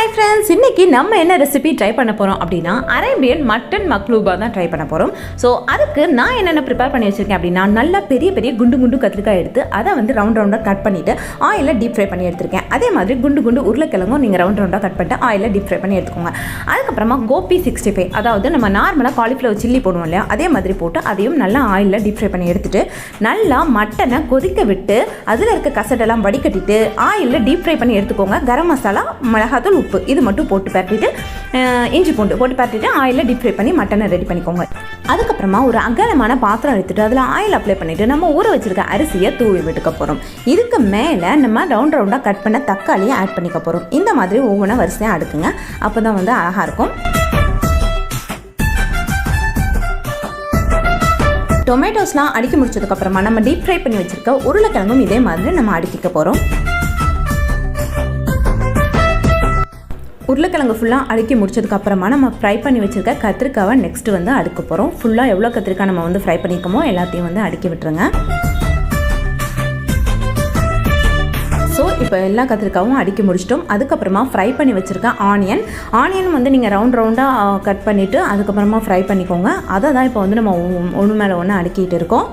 Hi friends, இன்றைக்கி நம்ம என்ன ரெசிபி ட்ரை பண்ண போகிறோம் அப்படின்னா அரேபியன் மட்டன் மக்லூபா தான் ட்ரை பண்ண போகிறோம். ஸோ அதுக்கு நான் என்னென்ன ப்ரிப்பேர் பண்ணி வச்சுருக்கேன் அப்படின்னா, நல்லா பெரிய பெரிய குண்டு குண்டு கத்திரிக்காய் எடுத்து அதை வந்து ரவுண்டாக கட் பண்ணிவிட்டு ஆயிலில் டீப் ஃப்ரை பண்ணி எடுத்துருக்கேன். அதே மாதிரி குண்டு குண்டு உருளைக்கிழங்கும் நீங்கள் ரவுண்டாக கட் பண்ணிட்டு ஆயிலில் டீப் ஃப்ரை பண்ணி எடுத்துக்கோங்க. அதுக்கப்புறமா கோபி 65, அதாவது நம்ம நார்மலாக காலிஃப்ளவர் சில்லி போடுவோம் இல்லையா, அதே மாதிரி போட்டு அதையும் நல்லா ஆயிலில் டீப் ஃப்ரை பண்ணி எடுத்துகிட்டு நல்லா மட்டனை கொதிக்க விட்டு அதில் இருக்க கசடெல்லாம் வடிகட்டிட்டு ஆயிலில் டீப் ஃப்ரை பண்ணி எடுத்துக்கோங்க. கரம் மசாலா, மிளகாத்தூள், உப்பு இது மட்டும் போட்டு பரட்டிட்டு இஞ்சி பூண்டு போட்டு பரட்டிட்டு ஆயிலில் டீப் ஃப்ரை பண்ணி மட்டனை ரெடி பண்ணிக்கோங்க. அதுக்கப்புறமா ஒரு அகலமான பாத்திரம் எடுத்துகிட்டு அதில் ஆயில் அப்ளை பண்ணிவிட்டு நம்ம ஊற வச்சுருக்க அரிசியை தூவி விட்டுக்க போகிறோம். இதுக்கு மேலே நம்ம ரவுண்டாக கட் பண்ண தக்காளியை ஆட் பண்ணிக்க போகிறோம். இந்த மாதிரி ஒவ்வொன்றா வரிசையாக அடுக்குங்க, அப்போ தான் வந்து அழகாக இருக்கும். டொமேட்டோஸ்லாம் அடுக்கி முடிச்சதுக்கப்புறமா நம்ம டீப் ஃப்ரை பண்ணி வச்சுருக்க உருளைக்கிழங்கும் இதே மாதிரி நம்ம அடுக்கிக்க போகிறோம். உருளைக்கிழங்கு ஃபுல்லாக அடுக்கி முடிச்சதுக்கப்புறமா நம்ம ஃப்ரை பண்ணி வச்சுருக்க கத்திரிக்காவை நெக்ஸ்ட்டு வந்து அடுக்க போகிறோம். ஃபுல்லாக எவ்வளோ கத்திரிக்காய் நம்ம வந்து ஃப்ரை பண்ணிக்கோமோ எல்லாத்தையும் வந்து அடுக்கி விட்டுருங்க. ஸோ இப்போ எல்லா கத்திரிக்காவும் அடுக்கி முடிச்சிட்டோம். அதுக்கப்புறமா ஃப்ரை பண்ணி வச்சுருக்க ஆனியன் வந்து நீங்கள் ரவுண்டாக கட் பண்ணிவிட்டு அதுக்கப்புறமா ஃப்ரை பண்ணிக்கோங்க. அதை தான் இப்போ வந்து நம்ம ஒன்று மேலே ஒன்று அடுக்கிட்டு இருக்கோம்.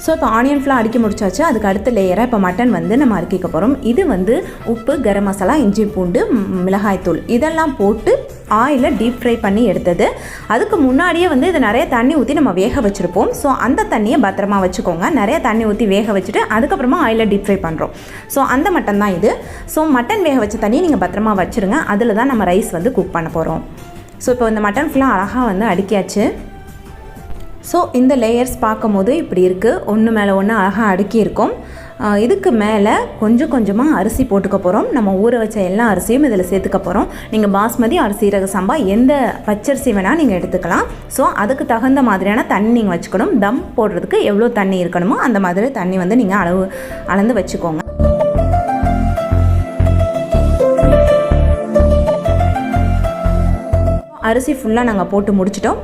ஸோ இப்போ ஆனியன் ஃபுல்லாக அடுக்கி முடிச்சாச்சு. அதுக்கு அடுத்த லேயராக இப்போ மட்டன் வந்து நம்ம அடுக்கிக்க போகிறோம். இது வந்து உப்பு, கரம் மசாலா, இஞ்சி பூண்டு, மிளகாய்த்தூள் இதெல்லாம் போட்டு ஆயிலில் டீப் ஃப்ரை பண்ணி எடுத்தது. அதுக்கு முன்னாடியே வந்து இது நிறைய தண்ணி ஊற்றி நம்ம வேக வச்சுருப்போம். ஸோ அந்த தண்ணியை பத்திரமா வச்சுக்கோங்க. நிறைய தண்ணி ஊற்றி வேக வச்சுட்டு அதுக்கப்புறமா ஆயிலில் டீப் ஃப்ரை பண்ணுறோம். ஸோ அந்த மட்டன் தான் இது. ஸோ மட்டன் வேக வச்ச தண்ணியை நீங்கள் பத்திரமா வச்சுருங்க. அதில் தான் நம்ம ரைஸ் வந்து குக் பண்ண போகிறோம். ஸோ இப்போ இந்த மட்டன் ஃபுல்லாக அழகாக வந்து அடுக்கியாச்சு. ஸோ இந்த லேயர்ஸ் பார்க்கும் போது இப்படி இருக்குது, ஒன்று மேலே ஒன்று அழகாக அடுக்கி இருக்கும். இதுக்கு மேலே கொஞ்சம் கொஞ்சமாக அரிசி போட்டுக்க போகிறோம். நம்ம ஊற வச்ச எல்லா அரிசியும் இதில் சேர்த்துக்க போகிறோம். நீங்கள் பாஸ்மதி, சீரக சம்பா எந்த பச்சரிசி வேணால் நீங்கள் எடுத்துக்கலாம். ஸோ அதுக்கு தகுந்த மாதிரியான தண்ணி நீங்கள் வச்சுக்கணும். தம் போடுறதுக்கு எவ்வளோ தண்ணி இருக்கணுமோ அந்த மாதிரி தண்ணி வந்து நீங்கள் அளந்து வச்சுக்கோங்க. அரிசி ஃபுல்லாக நாங்கள் போட்டு முடிச்சிட்டோம்.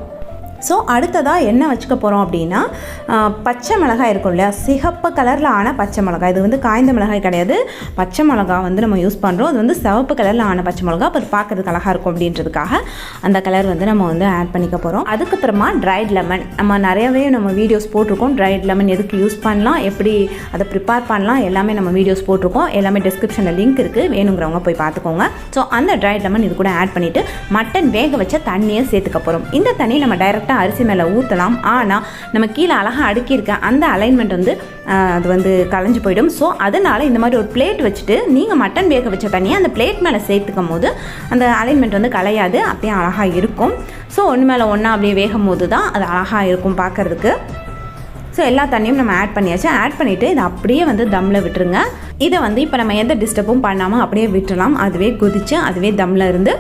ஸோ அடுத்ததாக என்ன வச்சுக்க போகிறோம் அப்படின்னா, பச்சை மிளகாய் இருக்கும் இல்லையா, சிகப்பு கலரில் ஆன பச்சை மிளகாய். இது வந்து காய்ந்த மிளகாய் கிடையாது, பச்சை மிளகாய் வந்து நம்ம யூஸ் பண்ணுறோம். அது வந்து சிவப்பு கலரில் ஆன பச்சை மிளகாய். அப்போ அது பார்க்குறதுக்கு அழகாக இருக்கும் அப்படின்றதுக்காக அந்த கலர் வந்து நம்ம வந்து ஆட் பண்ணிக்க போகிறோம். அதுக்கப்புறமா ட்ரைட் லெமன், நம்ம நிறையவே நம்ம வீடியோஸ் போட்டிருக்கோம். ட்ரைட் லெமன் எதுக்கு யூஸ் பண்ணலாம், எப்படி அதை ப்ரிப்பேர் பண்ணலாம் எல்லாமே நம்ம வீடியோஸ் போட்டிருக்கோம். எல்லாமே டிஸ்கிரிப்ஷனில் லிங்க் இருக்குது, வேணுங்கிறவங்க போய் பார்த்துக்கோங்க. ஸோ அந்த ட்ரைட் லெமன் இது கூட ஆட் பண்ணிவிட்டு மட்டன் வேக வச்ச தண்ணியை சேர்த்துக்க போகிறோம். இந்த தண்ணி நம்ம டைரெக்டாக அரிசி மேலே ஊற்றலாம். ஆனால் நம்ம கீழே அழகாக அடுக்கியிருக்க அந்த அலைன்மெண்ட் வந்து அது வந்து கலைஞ்சு போயிடும். ஸோ அதனால் இந்த மாதிரி ஒரு பிளேட் வச்சுட்டு நீங்கள் மட்டன் வேக வச்ச தண்ணியை அந்த பிளேட் மேலே சேர்த்துக்கும் போது அந்த அலைன்மெண்ட் வந்து கலையாது, அப்படியே அழகாக இருக்கும். ஸோ ஒன்று மேலே ஒன்றா அப்படியே வேகும் போது தான் அது அழகாக இருக்கும் பார்க்குறதுக்கு. ஸோ எல்லா தண்ணியும் நம்ம ஆட் பண்ணியாச்சு. ஆட் பண்ணிவிட்டு இதை அப்படியே வந்து தம்மில் விட்டுருங்க. இதை வந்து இப்போ நம்ம எந்த டிஸ்டர்பும் பண்ணாமல் அப்படியே விட்டுடலாம். அதுவே கொதித்து அதுவே தம்மில் இருந்து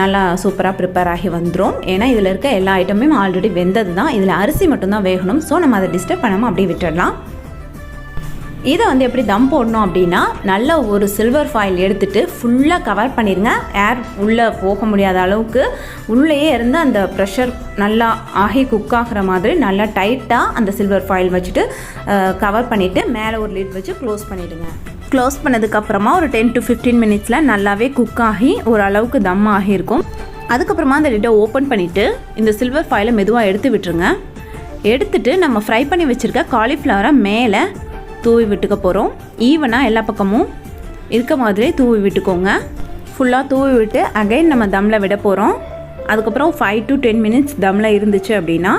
நல்லா சூப்பராக ப்ரிப்பேர் ஆகி வந்துடும். ஏன்னா இதில் இருக்க எல்லா ஐட்டமும் ஆல்ரெடி வெந்தது தான், இதில் அரிசி மட்டும்தான் வேகணும். ஸோ நம்ம அதை டிஸ்டர்ப் பண்ணாமல் அப்படியே விட்டுடலாம். இதை வந்து எப்படி தம் போடணும் அப்படின்னா, நல்ல ஒரு சில்வர் ஃபாயில் எடுத்துகிட்டு ஃபுல்லாக கவர் பண்ணிடுங்க. ஏர் உள்ளே போக முடியாத அளவுக்கு உள்ளேயே இருந்து அந்த ப்ரெஷர் நல்லா ஆகி குக் ஆகிற மாதிரி நல்லா டைட்டாக அந்த சில்வர் ஃபாயில் வச்சுட்டு கவர் பண்ணிவிட்டு மேலே ஒரு லிட் வச்சு க்ளோஸ் பண்ணிவிடுங்க. க்ளோஸ் பண்ணதுக்கப்புறமா ஒரு 10 to 15 மினிட்ஸில் நல்லாவே குக் ஆகி ஓரளவுக்கு தம் ஆகியிருக்கும். அதுக்கப்புறமா அந்த லிட்டை ஓப்பன் பண்ணிவிட்டு இந்த சில்வர் ஃபாயிலை மெதுவாக எடுத்து விட்டுருங்க. எடுத்துகிட்டு நம்ம ஃப்ரை பண்ணி வச்சுருக்க காலிஃப்ளவரை மேலே தூவி விட்டுக்க போகிறோம். ஈவனாக எல்லா பக்கமும் இருக்க மாதிரி தூவி விட்டுக்கோங்க. ஃபுல்லாக தூவி விட்டு அகைன் நம்ம தம்மில் விட போகிறோம். அதுக்கப்புறம் 5 to 10 மினிட்ஸ் தம்மில் இருந்துச்சு அப்படின்னா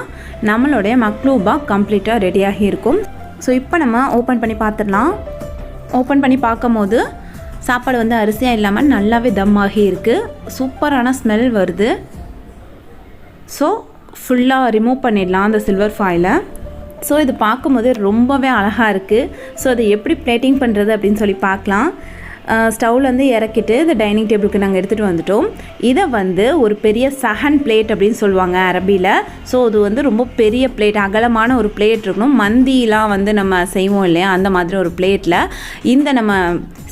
நம்மளுடைய மக்லூபா கம்ப்ளீட்டாக ரெடியாகி இருக்கும். ஸோ இப்போ நம்ம ஓப்பன் பண்ணி பார்த்துடலாம். ஓப்பன் பண்ணி பார்க்கும் போது சாப்பாடு வந்து அரிசியாக இல்லாமல் நல்லாவே தம் ஆகி இருக்குது. சூப்பரான ஸ்மெல் வருது. ஸோ ஃபுல்லாக ரிமூவ் பண்ணிடலாம் அந்த சில்வர் ஃபாயிலை. ஸோ இது பார்க்கும்போது ரொம்பவே அழகாக இருக்குது. ஸோ அதை எப்படி பிளேட்டிங் பண்ணுறது அப்படின்னு சொல்லி பார்க்கலாம். ஸ்டவ்லேருந்து இறக்கிட்டு இந்த டைனிங் டேபிளுக்கு நாங்கள் எடுத்துகிட்டு வந்துட்டோம். இதை வந்து ஒரு பெரிய சஹன் பிளேட் அப்படின்னு சொல்லுவாங்க அரபியில். ஸோ இது வந்து ரொம்ப பெரிய பிளேட், அகலமான ஒரு பிளேட் இருக்கணும். மந்திலாம் வந்து நம்ம செய்வோம் இல்லையா, அந்த மாதிரி ஒரு பிளேட்டில் இந்த நம்ம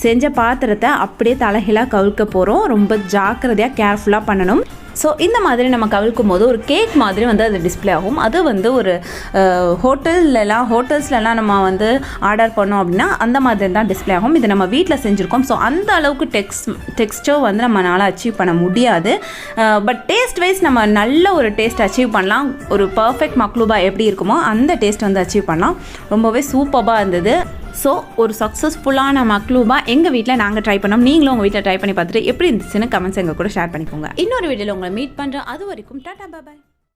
செஞ்ச பாத்திரத்தை அப்படியே தலைகீழாக கவுக்க போகிறோம். ரொம்ப ஜாக்கிரதையாக கேர்ஃபுல்லாக பண்ணணும். ஸோ இந்த மாதிரி நம்ம கவிழ்க்கும் போது ஒரு கேக் மாதிரி வந்து அது டிஸ்பிளே ஆகும். அது வந்து ஒரு ஹோட்டல்ஸ்லலாம் நம்ம வந்து ஆர்டர் பண்ணோம் அப்படின்னா அந்த மாதிரி தான் டிஸ்பிளே ஆகும். இது நம்ம வீட்டில் செஞ்சுருக்கோம். ஸோ அந்த அளவுக்கு டெக்ஸ்டர் வந்து நம்மளால் அச்சீவ் பண்ண முடியாது. பட் டேஸ்ட் வைஸ் நம்ம நல்ல ஒரு டேஸ்ட் அச்சீவ் பண்ணலாம். ஒரு பர்ஃபெக்ட் மக்லூபா எப்படி இருக்குமோ அந்த டேஸ்ட் வந்து அச்சீவ் பண்ணலாம். ரொம்பவே சூப்பராக இருந்தது. ஸோ ஒரு சக்ஸஸ்ஃபுல்லான மக்லூபா எங்கள் வீட்டில் நாங்கள் ட்ரை பண்ணோம். நீங்களும் உங்கள் வீட்டில் ட்ரை பண்ணி பார்த்துட்டு எப்படி இருந்துச்சுன்னு கமெண்ட்ஸ் எங்கள் கூட ஷேர் பண்ணிக்கோங்க. இன்னொரு வீடியோவில் உங்களை மீட் பண்ணுறேன். அது வரைக்கும் டாடா பாய்.